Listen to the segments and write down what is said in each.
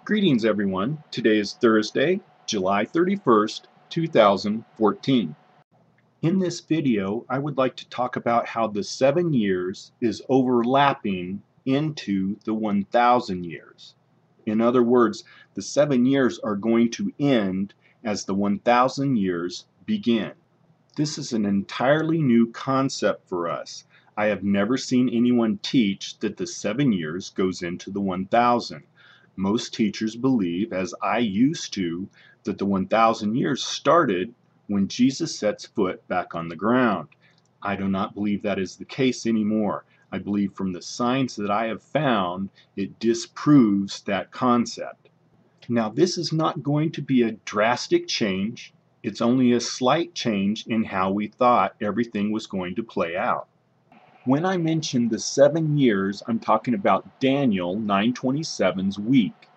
Greetings everyone. Today is Thursday, July 31st, 2014. In this video, I would like to talk about how the 7 years is overlapping into the 1,000 years. In other words, the 7 years are going to end as the 1,000 years begin. This is an entirely new concept for us. I have never seen anyone teach that the 7 years goes into the 1,000. Most teachers believe, as I used to, that the 1,000 years started when Jesus sets foot back on the ground. I do not believe that is the case anymore. I believe from the signs that I have found, it disproves that concept. Now, this is not going to be a drastic change. It's only a slight change in how we thought everything was going to play out. When I mention the 7 years, I'm talking about Daniel 9:27's week.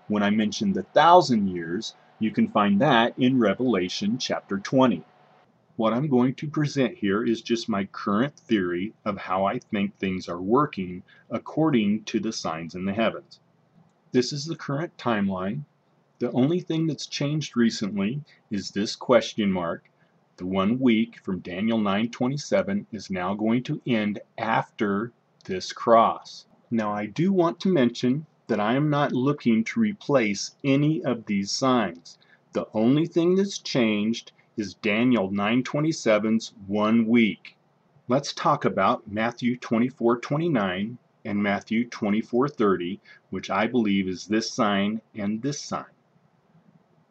When I mention the 1,000 years, you can find that in Revelation chapter 20. What I'm going to present here is just my current theory of how I think things are working according to the signs in the heavens. This is the current timeline. The only thing that's changed recently is this question mark. The 1 week from Daniel 9:27 is now going to end after this cross. Now, I do want to mention that I am not looking to replace any of these signs. The only thing that's changed is Daniel 9:27's 1 week. Let's talk about Matthew 24:29 and Matthew 24:30, which I believe is this sign and this sign.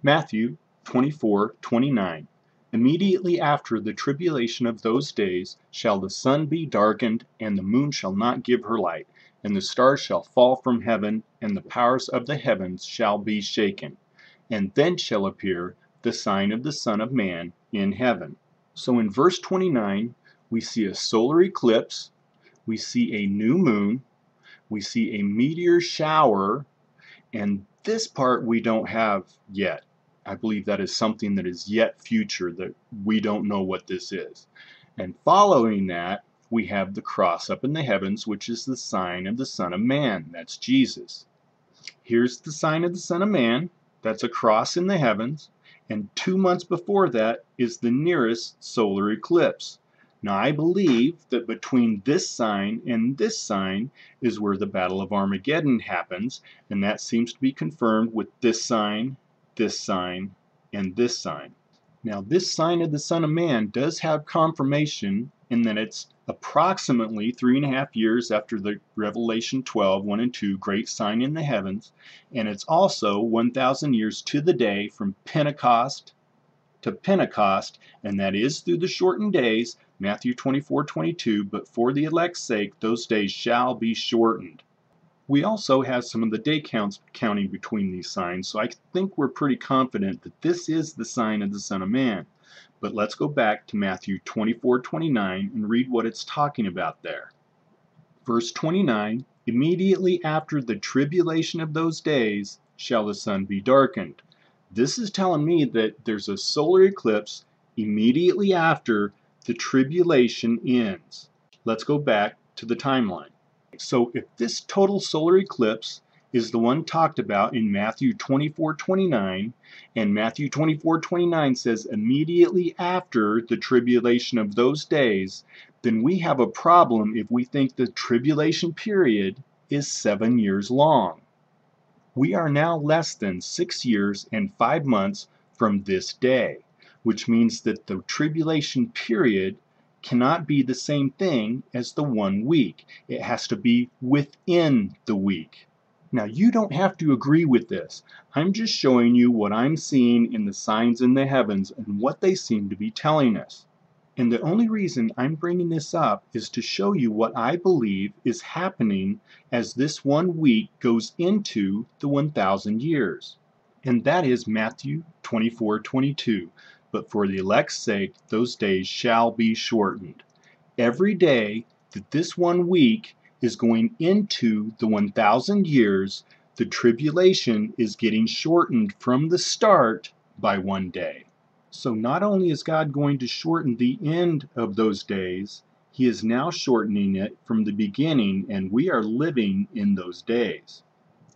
Matthew 24:29. Immediately after the tribulation of those days shall the sun be darkened, and the moon shall not give her light, and the stars shall fall from heaven, and the powers of the heavens shall be shaken. And then shall appear the sign of the Son of Man in heaven. So in verse 29, we see a solar eclipse, we see a new moon, we see a meteor shower, and this part we don't have yet. I believe that is something that is yet future, that we don't know what this is. And following that, we have the cross up in the heavens, which is the sign of the Son of Man. That's Jesus. Here's the sign of the Son of Man. That's a cross in the heavens. And 2 months before that is the nearest solar eclipse. Now, I believe that between this sign and this sign is where the Battle of Armageddon happens, and that seems to be confirmed with this sign, and this sign. Now, this sign of the Son of Man does have confirmation in that it's approximately 3.5 years after the Revelation 12:1 and 2 great sign in the heavens, and it's also 1,000 years to the day from Pentecost to Pentecost, and that is through the shortened days, Matthew 24:22, but for the elect's sake, those days shall be shortened. We also have some of the day counts counting between these signs, so I think we're pretty confident that this is the sign of the Son of Man. But let's go back to Matthew 24:29 and read what it's talking about there. Verse 29, immediately after the tribulation of those days shall the sun be darkened. This is telling me that there's a solar eclipse immediately after the tribulation ends. Let's go back to the timeline. So if this total solar eclipse is the one talked about in Matthew 24:29, and Matthew 24:29 says immediately after the tribulation of those days, then we have a problem if we think the tribulation period is 7 years long. We are now less than 6 years and 5 months from this day, which means that the tribulation period cannot be the same thing as the 1 week. It has to be within the week. Now, you don't have to agree with this. I'm just showing you what I'm seeing in the signs in the heavens and what they seem to be telling us. And the only reason I'm bringing this up is to show you what I believe is happening as this 1 week goes into the 1,000 years. And that is Matthew 24:22. But for the elect's sake, those days shall be shortened. Every day that this 1 week is going into the 1,000 years, the tribulation is getting shortened from the start by 1 day. So not only is God going to shorten the end of those days, He is now shortening it from the beginning, and we are living in those days.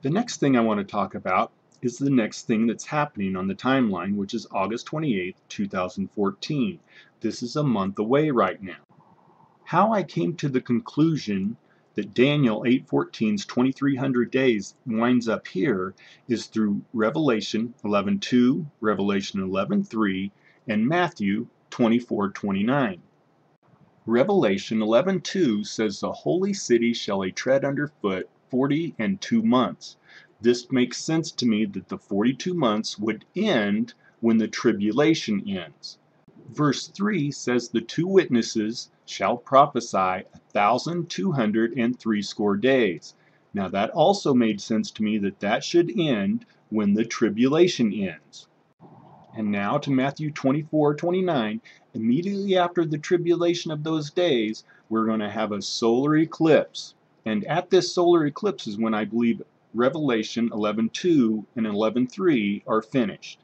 The next thing I want to talk about is the next thing that's happening on the timeline, which is August 28th, 2014. This is a month away right now. How I came to the conclusion that Daniel 8:14's 2300 days winds up here is through Revelation 11:2, Revelation 11:3, and Matthew 24:29. Revelation 11:2 says the holy city shall they tread under foot 42 months. This makes sense to me that the 42 months would end when the tribulation ends. Verse 3 says the two witnesses shall prophesy 1,260 days. Now that also made sense to me that should end when the tribulation ends. And now to Matthew 24:29, immediately after the tribulation of those days, we're going to have a solar eclipse. And at this solar eclipse is when I believe Revelation 11:2 and 11:3 are finished.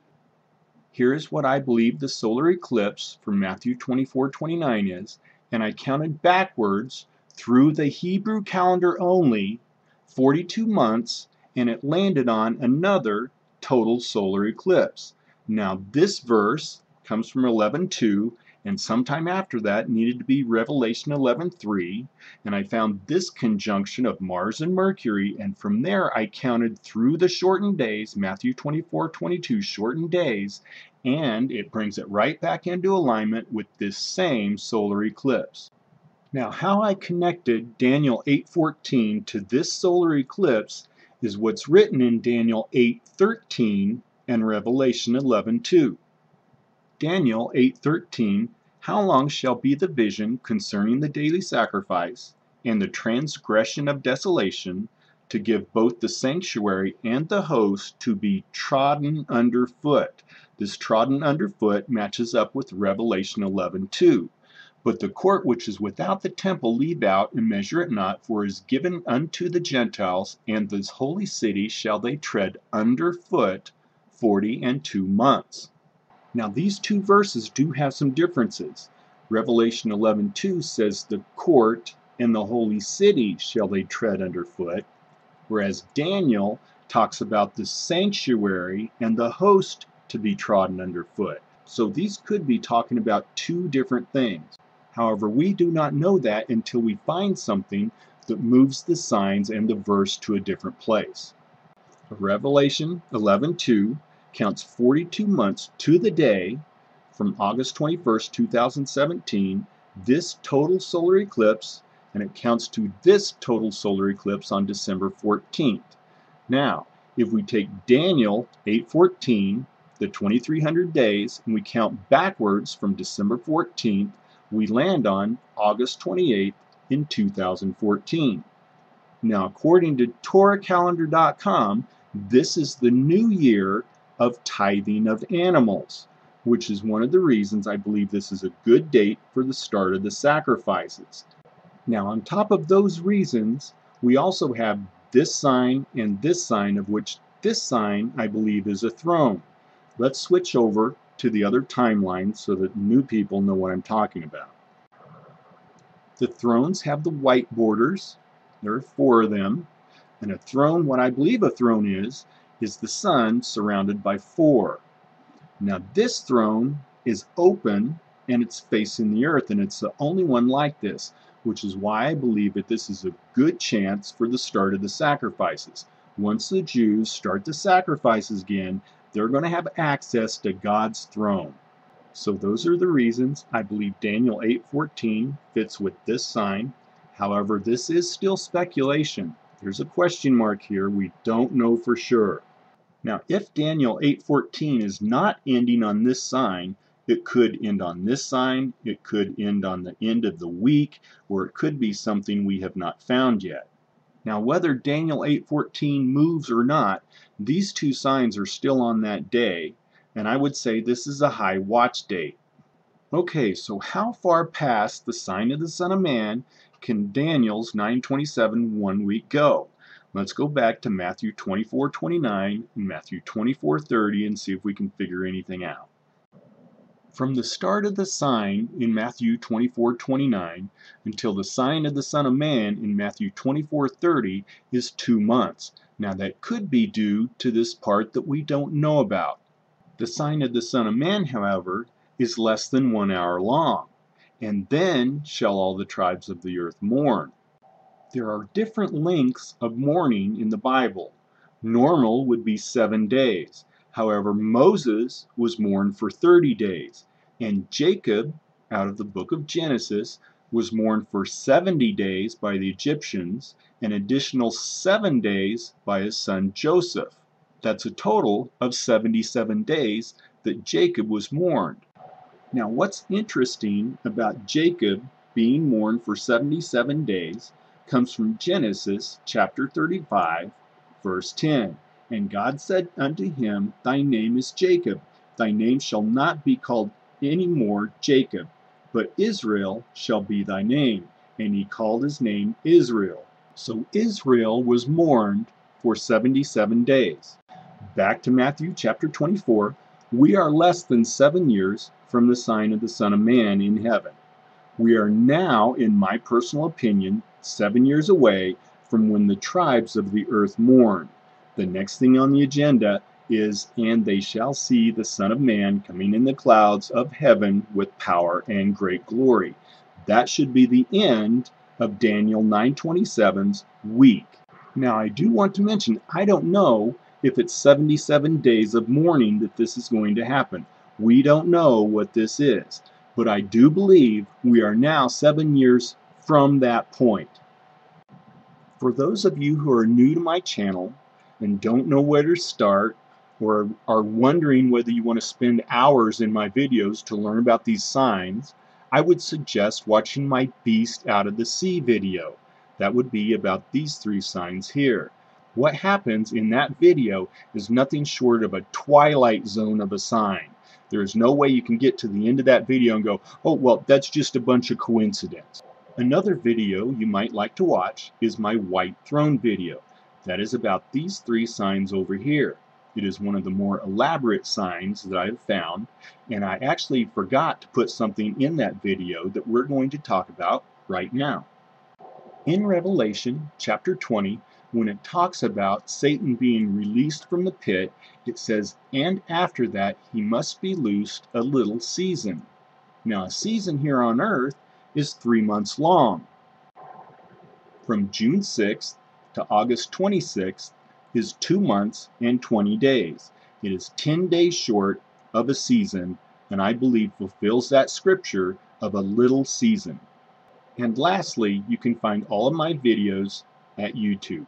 Here is what I believe the solar eclipse from Matthew 24:29 is, and I counted backwards through the Hebrew calendar only 42 months, and it landed on another total solar eclipse. Now this verse comes from 11:2, and sometime after that needed to be Revelation 11:3, and I found this conjunction of Mars and Mercury, and from there I counted through the shortened days, Matthew 24:22 shortened days, and it brings it right back into alignment with this same solar eclipse. Now how I connected Daniel 8:14 to this solar eclipse is what's written in Daniel 8:13 and Revelation 11:2. Daniel 8:13, how long shall be the vision concerning the daily sacrifice and the transgression of desolation, to give both the sanctuary and the host to be trodden under foot? This trodden underfoot matches up with Revelation 11:2. But the court which is without the temple leave out and measure it not, for it is given unto the Gentiles, and this holy city shall they tread under foot 42 months. Now these two verses do have some differences. Revelation 11:2 says the court and the holy city shall they tread underfoot, whereas Daniel talks about the sanctuary and the host to be trodden underfoot. So these could be talking about two different things. However, we do not know that until we find something that moves the signs and the verse to a different place. Revelation 11:2 counts 42 months to the day from August 21st, 2017, this total solar eclipse, and it counts to this total solar eclipse on December 14th. Now, if we take Daniel 8:14, the 2300 days, and we count backwards from December 14th, we land on August 28th in 2014. Now, according to TorahCalendar.com, this is the new year of tithing of animals, which is one of the reasons I believe this is a good date for the start of the sacrifices. Now, on top of those reasons, we also have this sign and this sign, of which this sign I believe is a throne. Let's switch over to the other timeline so that new people know what I'm talking about. The thrones have the white borders. There are 4 of them. And a throne, what I believe a throne is the sun surrounded by 4. Now this throne is open and it's facing the earth, and it's the only one like this, which is why I believe that this is a good chance for the start of the sacrifices. Once the Jews start the sacrifices again, they're going to have access to God's throne. So those are the reasons I believe Daniel 8:14 fits with this sign. However, this is still speculation. There's a question mark here. We don't know for sure. Now, if Daniel 8:14 is not ending on this sign, it could end on this sign, it could end on the end of the week, or it could be something we have not found yet. Now, whether Daniel 8:14 moves or not, these two signs are still on that day, and I would say this is a high watch date. Okay, so how far past the sign of the Son of Man can Daniel's 9:27 1 week go? Let's go back to Matthew 24:29 and Matthew 24:30 and see if we can figure anything out. From the start of the sign in Matthew 24:29 until the sign of the Son of Man in Matthew 24:30 is 2 months. Now that could be due to this part that we don't know about. The sign of the Son of Man, however, is less than 1 hour long. And then shall all the tribes of the earth mourn. There are different lengths of mourning in the Bible. Normal would be 7 days. However, Moses was mourned for 30 days, and Jacob, out of the book of Genesis, was mourned for 70 days by the Egyptians, an additional 7 days by his son Joseph. That's a total of 77 days that Jacob was mourned. Now, what's interesting about Jacob being mourned for 77 days comes from Genesis chapter 35, verse 10. And God said unto him, Thy name is Jacob. Thy name shall not be called any more Jacob, but Israel shall be thy name. And he called his name Israel. So Israel was mourned for 77 days. Back to Matthew chapter 24, we are less than 7 years from the sign of the Son of Man in heaven. We are now, in my personal opinion, 7 years away from when the tribes of the earth mourn. The next thing on the agenda is, and they shall see the Son of Man coming in the clouds of heaven with power and great glory. That should be the end of Daniel 9:27's week. Now, I do want to mention, I don't know if it's 77 days of mourning that this is going to happen. We don't know what this is. But I do believe we are now 7 years from that point. For those of you who are new to my channel and don't know where to start, or are wondering whether you want to spend hours in my videos to learn about these signs, I would suggest watching my Beast Out of the Sea video. That would be about these 3 signs here. What happens in that video is nothing short of a twilight zone of a sign. There is no way you can get to the end of that video and go, oh, well, that's just a bunch of coincidence. Another video you might like to watch is my White Throne video. That is about these 3 signs over here. It is one of the more elaborate signs that I've found, and I actually forgot to put something in that video that we're going to talk about right now. In Revelation chapter 20, when it talks about Satan being released from the pit, it says, and after that he must be loosed a little season. Now, a season here on earth is 3 months long. From June 6th to August 26th is 2 months and 20 days. It is 10 days short of a season, and I believe fulfills that scripture of a little season. And lastly, you can find all of my videos at YouTube.